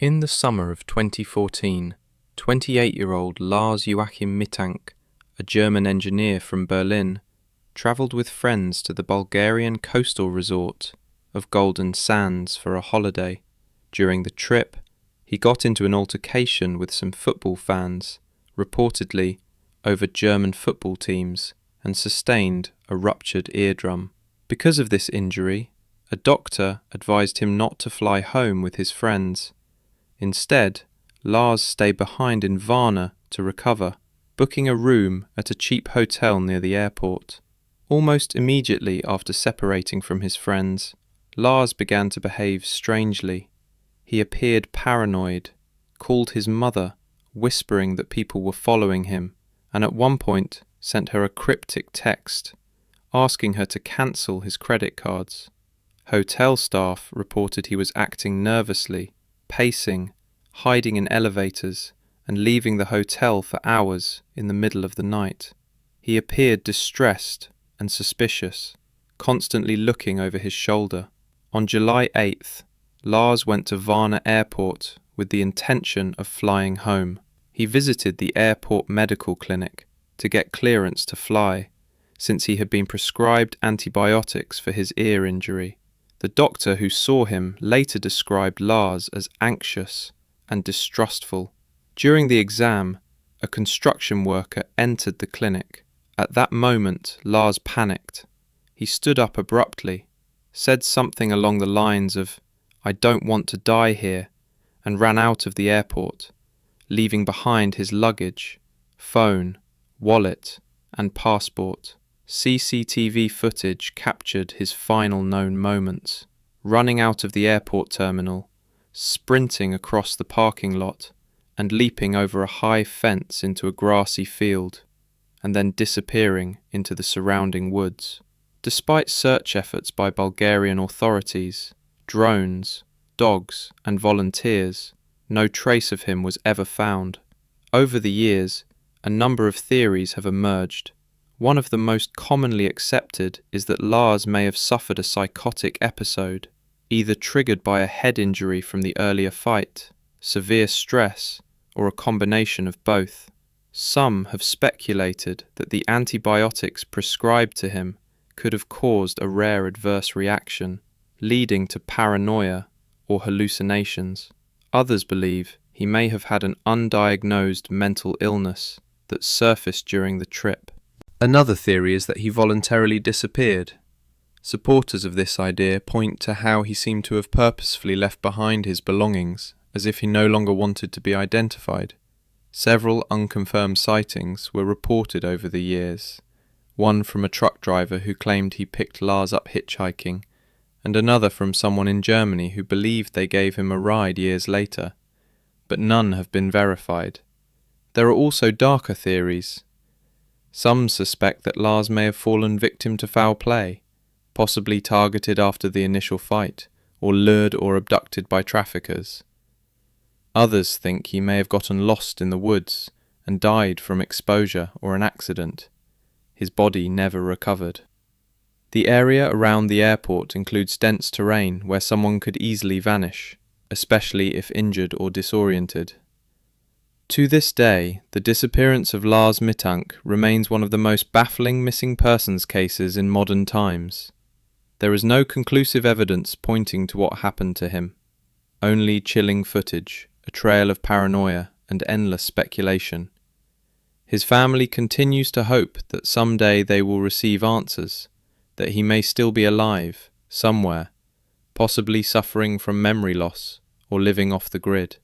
In the summer of 2014, 28-year-old Lars Mittank, a German engineer from Berlin, travelled with friends to the Bulgarian coastal resort of Golden Sands for a holiday. During the trip, he got into an altercation with some football fans, reportedly over German football teams, and sustained a ruptured eardrum. Because of this injury, a doctor advised him not to fly home with his friends. Instead, Lars stayed behind in Varna to recover, booking a room at a cheap hotel near the airport. Almost immediately after separating from his friends, Lars began to behave strangely. He appeared paranoid, called his mother, whispering that people were following him, and at one point sent her a cryptic text, asking her to cancel his credit cards. Hotel staff reported he was acting nervously, pacing, hiding in elevators, and leaving the hotel for hours in the middle of the night. He appeared distressed and suspicious, constantly looking over his shoulder. On July 8th, Lars went to Varna airport with the intention of flying home. He visited the airport medical clinic to get clearance to fly, since he had been prescribed antibiotics for his ear injury. The doctor who saw him later described Lars as anxious and distrustful. During the exam, a construction worker entered the clinic. At that moment, Lars panicked. He stood up abruptly, said something along the lines of, "I don't want to die here," and ran out of the airport, leaving behind his luggage, phone, wallet, and passport. CCTV footage captured his final known moments, running out of the airport terminal, sprinting across the parking lot, and leaping over a high fence into a grassy field, and then disappearing into the surrounding woods. Despite search efforts by Bulgarian authorities, drones, dogs, and volunteers, no trace of him was ever found. Over the years, a number of theories have emerged. One of the most commonly accepted is that Lars may have suffered a psychotic episode, either triggered by a head injury from the earlier fight, severe stress, or a combination of both. Some have speculated that the antibiotics prescribed to him could have caused a rare adverse reaction, leading to paranoia or hallucinations. Others believe he may have had an undiagnosed mental illness that surfaced during the trip. Another theory is that he voluntarily disappeared. Supporters of this idea point to how he seemed to have purposefully left behind his belongings, as if he no longer wanted to be identified. Several unconfirmed sightings were reported over the years, one from a truck driver who claimed he picked Lars up hitchhiking, and another from someone in Germany who believed they gave him a ride years later, but none have been verified. There are also darker theories. Some suspect that Lars may have fallen victim to foul play, possibly targeted after the initial fight, or lured or abducted by traffickers. Others think he may have gotten lost in the woods and died from exposure or an accident. His body never recovered. The area around the airport includes dense terrain where someone could easily vanish, especially if injured or disoriented. To this day, the disappearance of Lars Mittank remains one of the most baffling missing persons cases in modern times. There is no conclusive evidence pointing to what happened to him. Only chilling footage, a trail of paranoia, and endless speculation. His family continues to hope that someday they will receive answers, that he may still be alive, somewhere, possibly suffering from memory loss or living off the grid.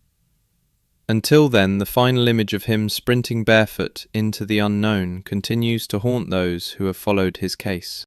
Until then, the final image of him sprinting barefoot into the unknown continues to haunt those who have followed his case.